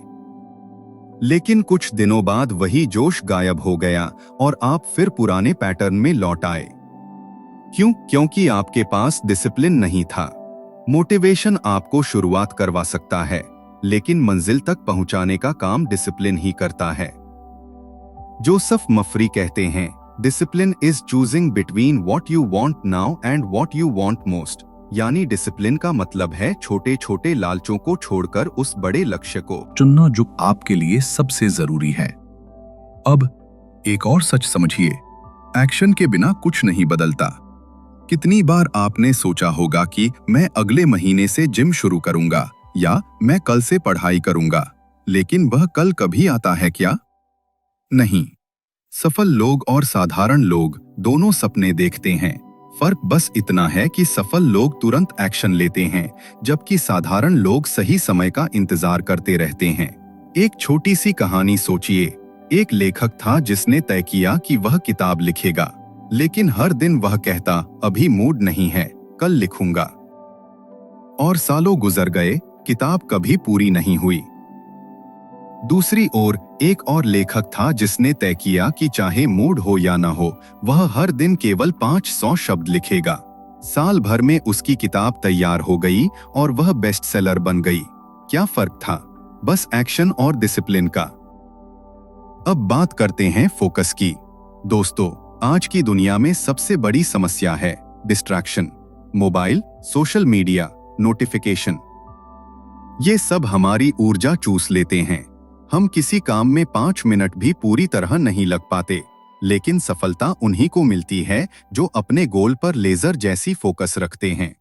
लेकिन कुछ दिनों बाद वही जोश गायब हो गया और आप फिर पुराने पैटर्न में लौट आए। क्यों? क्योंकि आपके पास डिसिप्लिन नहीं था। मोटिवेशन आपको शुरुआत करवा सकता है, लेकिन मंजिल तक पहुंचाने का काम डिसिप्लिन ही करता है। जोसेफ मफरी कहते हैं, discipline is choosing between what you want now and what you want most. यानी डिसिप्लिन का मतलब है छोटे छोटे लालचों को छोड़कर उस बड़े लक्ष्य को चुनना जो आपके लिए सबसे जरूरी है। अब एक और सच समझिए, एक्शन के बिना कुछ नहीं बदलता। कितनी बार आपने सोचा होगा कि मैं अगले महीने से जिम शुरू करूंगा या मैं कल से पढ़ाई करूंगा, लेकिन वह कल कभी आता है क्या? नहीं। सफल लोग और साधारण लोग दोनों सपने देखते हैं। फर्क बस इतना है कि सफल लोग तुरंत एक्शन लेते हैं, जबकि साधारण लोग सही समय का इंतजार करते रहते हैं। एक छोटी सी कहानी सोचिए। एक लेखक था जिसने तय किया कि वह किताब लिखेगा, लेकिन हर दिन वह कहता, अभी मूड नहीं है, कल लिखूंगा। और सालों गुजर गए, किताब कभी पूरी नहीं हुई। दूसरी ओर एक और लेखक था जिसने तय किया कि चाहे मूड हो या ना हो, वह हर दिन केवल 500 शब्द लिखेगा। साल भर में उसकी किताब तैयार हो गई और वह बेस्ट सेलर बन गई। क्या फर्क था? बस एक्शन और डिसिप्लिन का। अब बात करते हैं फोकस की। दोस्तों, आज की दुनिया में सबसे बड़ी समस्या है distraction. Mobile, social media, notification, ये सब हमारी ऊर्जा चूस लेते हैं। हम किसी काम में 5 मिनट भी पूरी तरह नहीं लग पाते, लेकिन सफलता उन्हीं को मिलती है जो अपने गोल पर लेजर जैसी फोकस रखते हैं।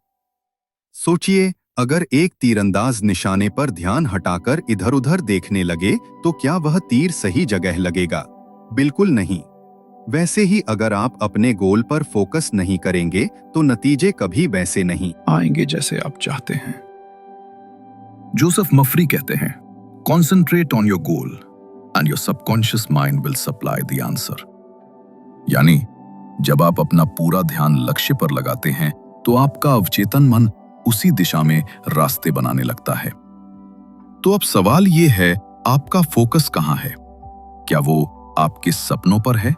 सोचिए, अगर एक तीरंदाज निशाने पर ध्यान हटाकर इधर-उधर देखने लगे तो क्या वह तीर सही जगह लगेगा? बिल्कुल नहीं। वैसे ही अगर आप अपने गोल पर फोकस नहीं करेंगे तो नतीजे कभी वैसे नहीं आएंगे जैसे आप चाहते हैं। जोसेफ मफरी कहते हैं, Concentrate on your goal and your subconscious mind will supply the answer। यानी जब आप अपना पूरा ध्यान लक्ष्य पर लगाते हैं तो आपका अवचेतन मन उसी दिशा में रास्ते बनाने लगता है। तो अब सवाल ये है, आपका फोकस कहाँ है? क्या वो आपके सपनों पर है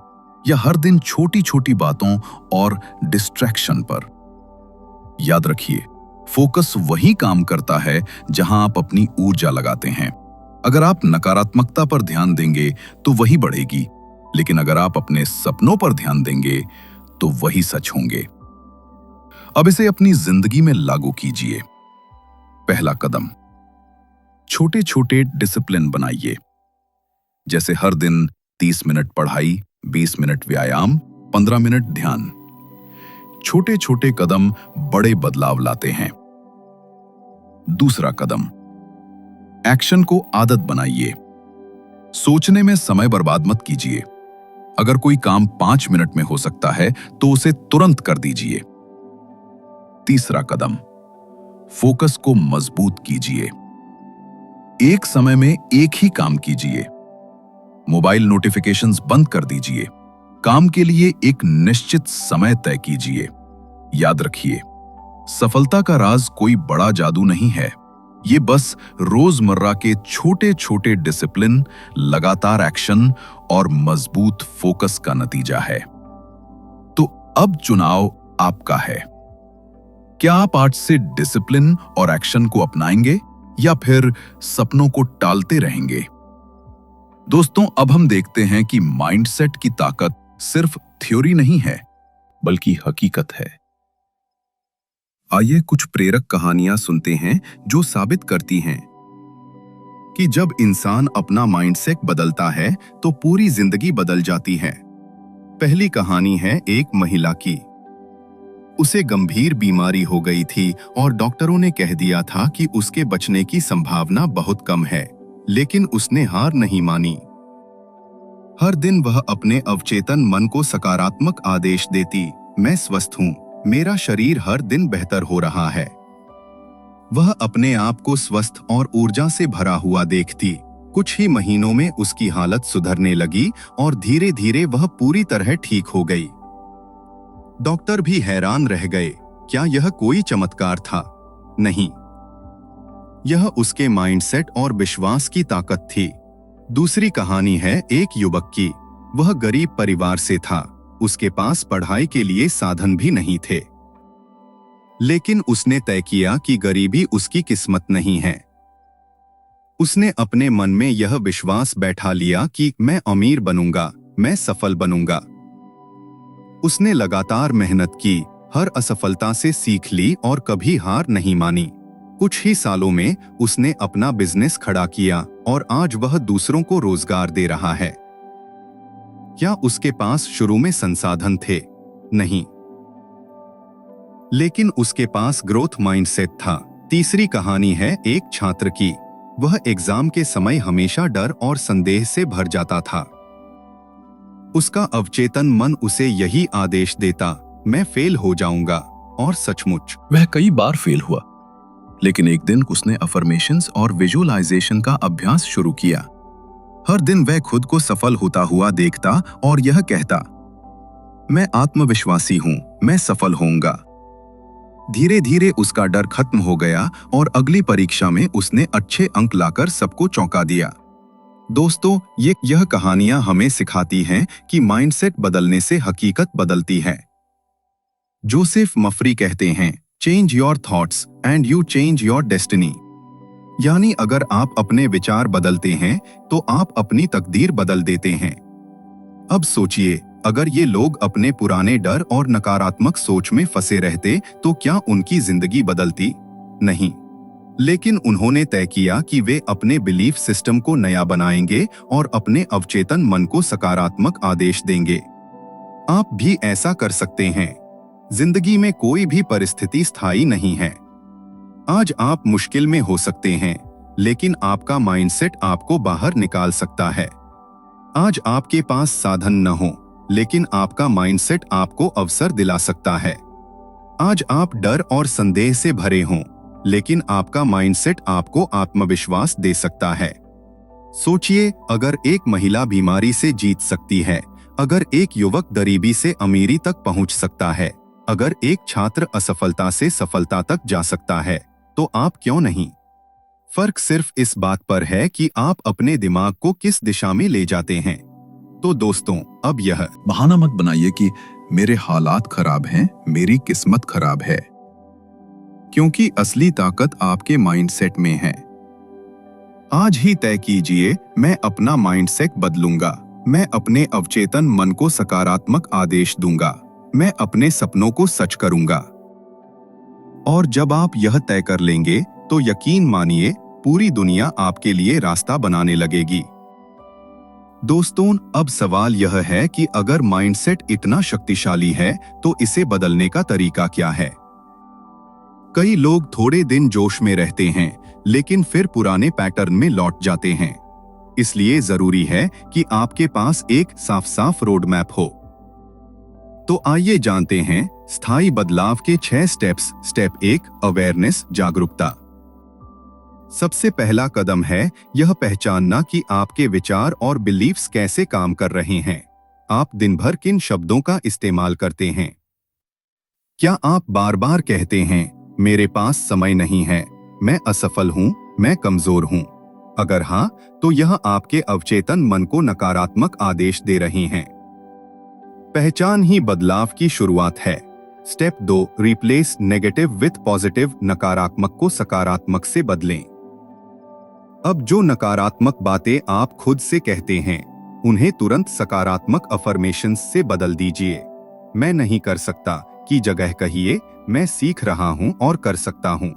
या हर दिन छोटी छोटी बातों और डिस्ट्रैक्शन पर? याद रखिए, फोकस वही काम करता है जहां आप अपनी ऊर्जा लगाते हैं। अगर आप नकारात्मकता पर ध्यान देंगे तो वही बढ़ेगी, लेकिन अगर आप अपने सपनों पर ध्यान देंगे तो वही सच होंगे। अब इसे अपनी जिंदगी में लागू कीजिए। पहला कदम, छोटे छोटे डिसिप्लिन बनाइए। जैसे हर दिन 30 मिनट पढ़ाई, 20 मिनट व्यायाम, 15 मिनट ध्यान। छोटे छोटे कदम बड़े बदलाव लाते हैं। दूसरा कदम, एक्शन को आदत बनाइए। सोचने में समय बर्बाद मत कीजिए। अगर कोई काम 5 मिनट में हो सकता है तो उसे तुरंत कर दीजिए। तीसरा कदम, फोकस को मजबूत कीजिए। एक समय में एक ही काम कीजिए। मोबाइल नोटिफिकेशंस बंद कर दीजिए। काम के लिए एक निश्चित समय तय कीजिए। याद रखिए, सफलता का राज कोई बड़ा जादू नहीं है, ये बस रोजमर्रा के छोटे छोटे डिसिप्लिन, लगातार एक्शन और मजबूत फोकस का नतीजा है। तो अब चुनाव आपका है। क्या आप आज से डिसिप्लिन और एक्शन को अपनाएंगे या फिर सपनों को टालते रहेंगे? दोस्तों, अब हम देखते हैं कि माइंडसेट की ताकत सिर्फ थ्योरी नहीं है, बल्कि हकीकत है। आइए कुछ प्रेरक कहानियां सुनते हैं जो साबित करती हैं कि जब इंसान अपना माइंडसेट बदलता है तो पूरी जिंदगी बदल जाती है। पहली कहानी है एक महिला की। उसे गंभीर बीमारी हो गई थी और डॉक्टरों ने कह दिया था कि उसके बचने की संभावना बहुत कम है, लेकिन उसने हार नहीं मानी। हर दिन वह अपने अवचेतन मन को सकारात्मक आदेश देती, मैं स्वस्थ हूं, मेरा शरीर हर दिन बेहतर हो रहा है। वह अपने आप को स्वस्थ और ऊर्जा से भरा हुआ देखती। कुछ ही महीनों में उसकी हालत सुधरने लगी और धीरे धीरे वह पूरी तरह ठीक हो गई। डॉक्टर भी हैरान रह गए। क्या यह कोई चमत्कार था? नहीं, यह उसके माइंडसेट और विश्वास की ताकत थी। दूसरी कहानी है एक युवक की। वह गरीब परिवार से था। उसके पास पढ़ाई के लिए साधन भी नहीं थे। लेकिन उसने तय किया कि गरीबी उसकी किस्मत नहीं है। उसने अपने मन में यह विश्वास बैठा लिया कि मैं अमीर बनूंगा, मैं सफल बनूंगा। उसने लगातार मेहनत की, हर असफलता से सीख ली और कभी हार नहीं मानी। कुछ ही सालों में उसने अपना बिजनेस खड़ा किया और आज वह दूसरों को रोजगार दे रहा है। क्या उसके पास शुरू में संसाधन थे? नहीं, लेकिन उसके पास ग्रोथ माइंडसेट था। तीसरी कहानी है एक छात्र की। वह एग्जाम के समय हमेशा डर और संदेह से भर जाता था। उसका अवचेतन मन उसे यही आदेश देता, मैं फेल हो जाऊंगा। और सचमुच वह कई बार फेल हुआ, लेकिन एक दिन उसने अफर्मेशंस और विजुअलाइजेशन का अभ्यास शुरू किया। हर दिन वह खुद को सफल होता हुआ देखता और यह कहता, मैं आत्मविश्वासी हूं, मैं सफल होऊंगा। धीरे धीरे उसका डर खत्म हो गया और अगली परीक्षा में उसने अच्छे अंक लाकर सबको चौंका दिया। दोस्तों, यह कहानियां हमें सिखाती हैं कि माइंडसेट बदलने से हकीकत बदलती है। जोसेफ मफरी कहते हैं, change your thoughts and you change your destiny. यानी अगर आप अपने विचार बदलते हैं तो आप अपनी तकदीर बदल देते हैं। अब सोचिए, अगर ये लोग अपने पुराने डर और नकारात्मक सोच में फंसे रहते तो क्या उनकी जिंदगी बदलती? नहीं, लेकिन उन्होंने तय किया कि वे अपने बिलीफ सिस्टम को नया बनाएंगे और अपने अवचेतन मन को सकारात्मक आदेश देंगे। आप भी ऐसा कर सकते हैं। जिंदगी में कोई भी परिस्थिति स्थायी नहीं है। आज आप मुश्किल में हो सकते हैं, लेकिन आपका माइंडसेट आपको बाहर निकाल सकता है। आज आपके पास साधन न हो, लेकिन आपका माइंडसेट आपको अवसर दिला सकता है। आज आप डर और संदेह से भरे हों, लेकिन आपका माइंडसेट आपको आत्मविश्वास दे सकता है। सोचिए, अगर एक महिला बीमारी से जीत सकती है, अगर एक युवक गरीबी से अमीरी तक पहुंच सकता है, अगर एक छात्र असफलता से सफलता तक जा सकता है, तो आप क्यों नहीं? फर्क सिर्फ इस बात पर है कि आप अपने दिमाग को किस दिशा में ले जाते हैं। तो दोस्तों, अब यह बहाना मत बनाइए कि मेरे हालात खराब हैं, मेरी किस्मत खराब है, क्योंकि असली ताकत आपके माइंडसेट में है। आज ही तय कीजिए, मैं अपना माइंडसेट बदलूंगा, मैं अपने अवचेतन मन को सकारात्मक आदेश दूंगा, मैं अपने सपनों को सच करूंगा। और जब आप यह तय कर लेंगे तो यकीन मानिए, पूरी दुनिया आपके लिए रास्ता बनाने लगेगी। दोस्तों, अब सवाल यह है कि अगर माइंडसेट इतना शक्तिशाली है तो इसे बदलने का तरीका क्या है? कई लोग थोड़े दिन जोश में रहते हैं, लेकिन फिर पुराने पैटर्न में लौट जाते हैं। इसलिए जरूरी है कि आपके पास एक साफ रोड मैप हो। तो आइए जानते हैं स्थायी बदलाव के 6 स्टेप्स। स्टेप 1, अवेयरनेस, जागरूकता। सबसे पहला कदम है यह पहचानना कि आपके विचार और बिलीफ्स कैसे काम कर रहे हैं। आप दिन भर किन शब्दों का इस्तेमाल करते हैं? क्या आप बार बार कहते हैं, मेरे पास समय नहीं है, मैं असफल हूं, मैं कमजोर हूं? अगर हाँ, तो यह आपके अवचेतन मन को नकारात्मक आदेश दे रहे हैं। पहचान ही बदलाव की शुरुआत है। Step 2, replace negative with positive. नकारात्मक को सकारात्मक से बदलें। अब जो नकारात्मक बातें आप खुद से कहते हैं, उन्हें तुरंत सकारात्मक अफर्मेशंस से बदल दीजिए। मैं नहीं कर सकता की जगह कहिए, मैं सीख रहा हूं और कर सकता हूं।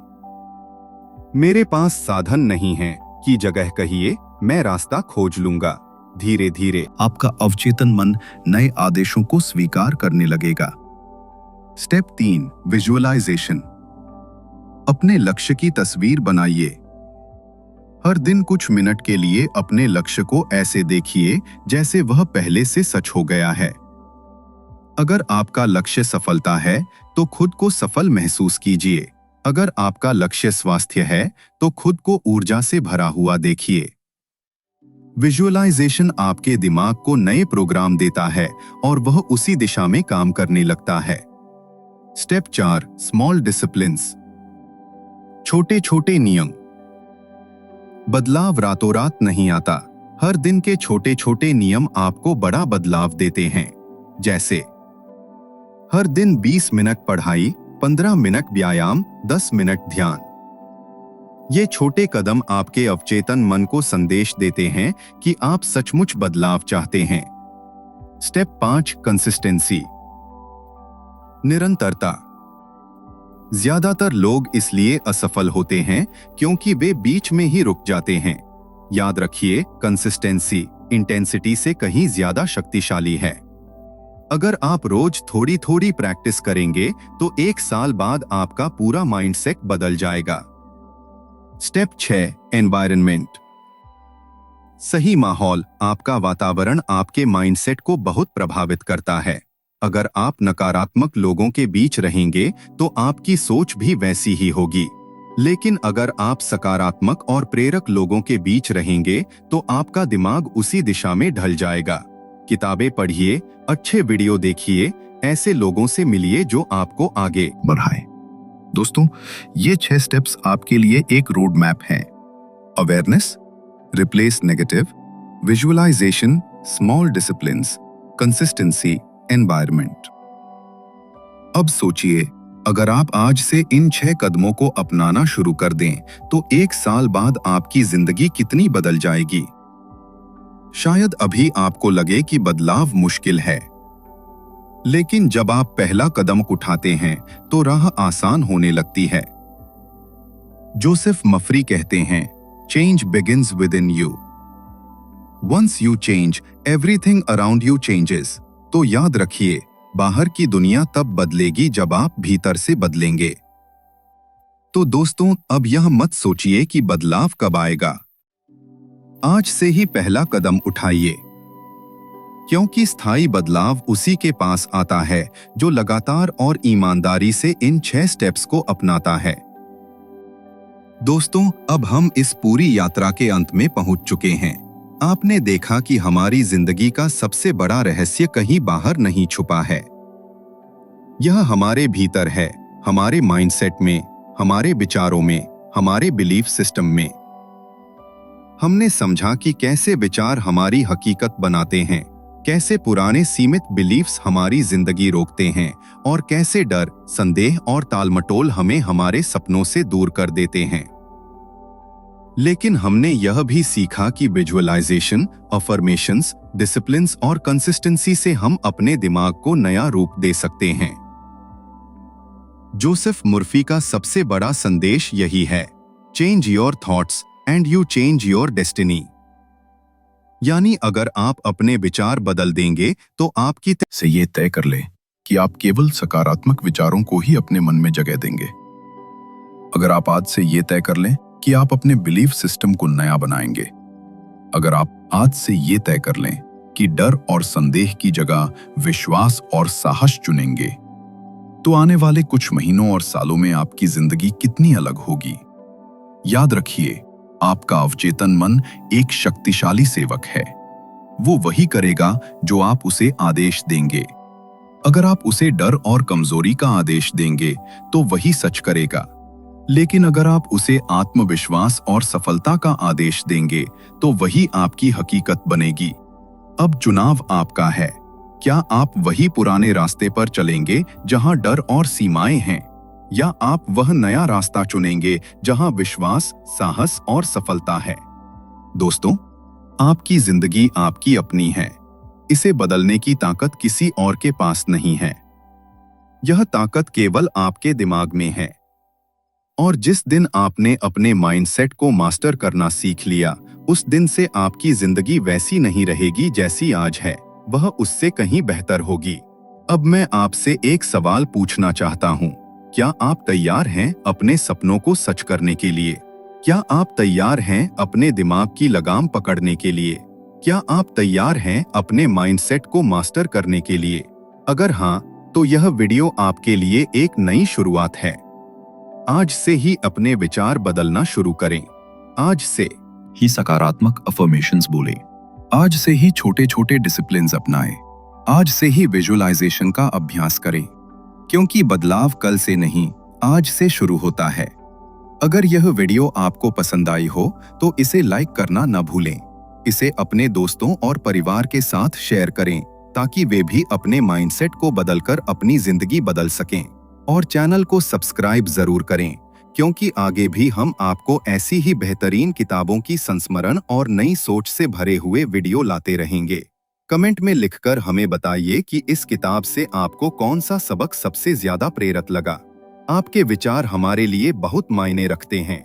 मेरे पास साधन नहीं है की जगह कहिए, मैं रास्ता खोज लूंगा। धीरे धीरे आपका अवचेतन मन नए आदेशों को स्वीकार करने लगेगा। Step 3, visualization. अपने लक्ष्य की तस्वीर बनाइए। हर दिन कुछ मिनट के लिए अपने लक्ष्य को ऐसे देखिए जैसे वह पहले से सच हो गया है। अगर आपका लक्ष्य सफलता है तो खुद को सफल महसूस कीजिए। अगर आपका लक्ष्य स्वास्थ्य है तो खुद को ऊर्जा से भरा हुआ देखिए। विजुअलाइजेशन आपके दिमाग को नए प्रोग्राम देता है और वह उसी दिशा में काम करने लगता है। Step 4, small disciplines. छोटे छोटे नियम। बदलाव रातों रात नहीं आता। हर दिन के छोटे छोटे नियम आपको बड़ा बदलाव देते हैं, जैसे हर दिन 20 मिनट पढ़ाई, 15 मिनट व्यायाम, 10 मिनट ध्यान। ये छोटे कदम आपके अवचेतन मन को संदेश देते हैं कि आप सचमुच बदलाव चाहते हैं। स्टेप 5, कंसिस्टेंसी, निरंतरता। ज्यादातर लोग इसलिए असफल होते हैं क्योंकि वे बीच में ही रुक जाते हैं। याद रखिए, कंसिस्टेंसी इंटेंसिटी से कहीं ज्यादा शक्तिशाली है। अगर आप रोज थोड़ी थोड़ी प्रैक्टिस करेंगे तो 1 साल बाद आपका पूरा माइंडसेट बदल जाएगा। स्टेप 6, एनवायरनमेंट, सही माहौल। आपका वातावरण आपके माइंडसेट को बहुत प्रभावित करता है। अगर आप नकारात्मक लोगों के बीच रहेंगे तो आपकी सोच भी वैसी ही होगी, लेकिन अगर आप सकारात्मक और प्रेरक लोगों के बीच रहेंगे तो आपका दिमाग उसी दिशा में ढल जाएगा। किताबें पढ़िए, अच्छे वीडियो देखिए, ऐसे लोगों से मिलिए जो आपको आगे बढ़ाए। दोस्तों, ये 6 स्टेप्स आपके लिए एक रोड मैप है। Awareness, replace negative, visualization, small disciplines, consistency, environment. अब सोचिए, अगर आप आज से इन 6 कदमों को अपनाना शुरू कर दें तो 1 साल बाद आपकी जिंदगी कितनी बदल जाएगी। शायद अभी आपको लगे कि बदलाव मुश्किल है, लेकिन जब आप पहला कदम उठाते हैं तो राह आसान होने लगती है। जोसेफ मफरी कहते हैं, change begins within you. Once you change, everything around you changes. तो याद रखिए, बाहर की दुनिया तब बदलेगी जब आप भीतर से बदलेंगे। तो दोस्तों, अब यह मत सोचिए कि बदलाव कब आएगा। आज से ही पहला कदम उठाइए, क्योंकि स्थायी बदलाव उसी के पास आता है जो लगातार और ईमानदारी से इन 6 स्टेप्स को अपनाता है। दोस्तों, अब हम इस पूरी यात्रा के अंत में पहुंच चुके हैं। आपने देखा कि हमारी जिंदगी का सबसे बड़ा रहस्य कहीं बाहर नहीं छुपा है। यह हमारे भीतर है, हमारे माइंडसेट में, हमारे विचारों में, हमारे बिलीफ सिस्टम में। हमने समझा कि कैसे विचार हमारी हकीकत बनाते हैं, कैसे पुराने सीमित बिलीफ्स हमारी जिंदगी रोकते हैं और कैसे डर, संदेह और टालमटोल हमें हमारे सपनों से दूर कर देते हैं। लेकिन हमने यह भी सीखा कि विजुअलाइजेशन, अफर्मेशंस, डिसिप्लिन्स और कंसिस्टेंसी से हम अपने दिमाग को नया रूप दे सकते हैं। जोसेफ मुर्फी का सबसे बड़ा संदेश यही है, change your thoughts and you change your destiny. यानी अगर आप अपने विचार बदल देंगे तो आपकी से ये तय कर ले कि आप केवल सकारात्मक विचारों को ही अपने मन में जगह देंगे। अगर आप आज से ये तय कर लें कि आप अपने बिलीफ सिस्टम को नया बनाएंगे, अगर आप आज से ये तय कर लें कि डर और संदेह की जगह विश्वास और साहस चुनेंगे, तो आने वाले कुछ महीनों और सालों में आपकी जिंदगी कितनी अलग होगी। याद रखिए, आपका अवचेतन मन एक शक्तिशाली सेवक है। वो वही करेगा जो आप उसे आदेश देंगे। अगर आप उसे डर और कमजोरी का आदेश देंगे तो वही सच करेगा, लेकिन अगर आप उसे आत्मविश्वास और सफलता का आदेश देंगे तो वही आपकी हकीकत बनेगी। अब चुनाव आपका है। क्या आप वही पुराने रास्ते पर चलेंगे जहां डर और सीमाएं हैं, या आप वह नया रास्ता चुनेंगे जहां विश्वास, साहस और सफलता है। दोस्तों, आपकी जिंदगी आपकी अपनी है। इसे बदलने की ताकत किसी और के पास नहीं है। यह ताकत केवल आपके दिमाग में है। और जिस दिन आपने अपने माइंडसेट को मास्टर करना सीख लिया, उस दिन से आपकी जिंदगी वैसी नहीं रहेगी जैसी आज है, वह उससे कहीं बेहतर होगी। अब मैं आपसे एक सवाल पूछना चाहता हूं, क्या आप तैयार हैं अपने सपनों को सच करने के लिए? क्या आप तैयार हैं अपने दिमाग की लगाम पकड़ने के लिए? क्या आप तैयार हैं अपने माइंडसेट को मास्टर करने के लिए? अगर हाँ, तो यह वीडियो आपके लिए एक नई शुरुआत है। आज से ही अपने विचार बदलना शुरू करें। आज से ही सकारात्मक अफर्मेशंस बोले। आज से ही छोटे छोटे डिसिप्लिन्स अपनाएं। आज से ही विजुअलाइजेशन का अभ्यास करें, क्योंकि बदलाव कल से नहीं, आज से शुरू होता है। अगर यह वीडियो आपको पसंद आई हो तो इसे लाइक करना न भूलें। इसे अपने दोस्तों और परिवार के साथ शेयर करें ताकि वे भी अपने माइंडसेट को बदलकर अपनी जिंदगी बदल सकें। और चैनल को सब्सक्राइब जरूर करें, क्योंकि आगे भी हम आपको ऐसी ही बेहतरीन किताबों की संस्मरण और नई सोच से भरे हुए वीडियो लाते रहेंगे। कमेंट में लिखकर हमें बताइए कि इस किताब से आपको कौन सा सबक सबसे ज्यादा प्रेरक लगा। आपके विचार हमारे लिए बहुत मायने रखते हैं।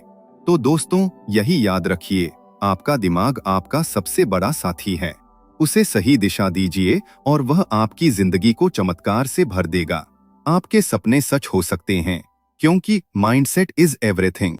तो दोस्तों, यही याद रखिए, आपका दिमाग आपका सबसे बड़ा साथी है। उसे सही दिशा दीजिए और वह आपकी जिंदगी को चमत्कार से भर देगा। आपके सपने सच हो सकते हैं, क्योंकि माइंडसेट इज एवरीथिंग।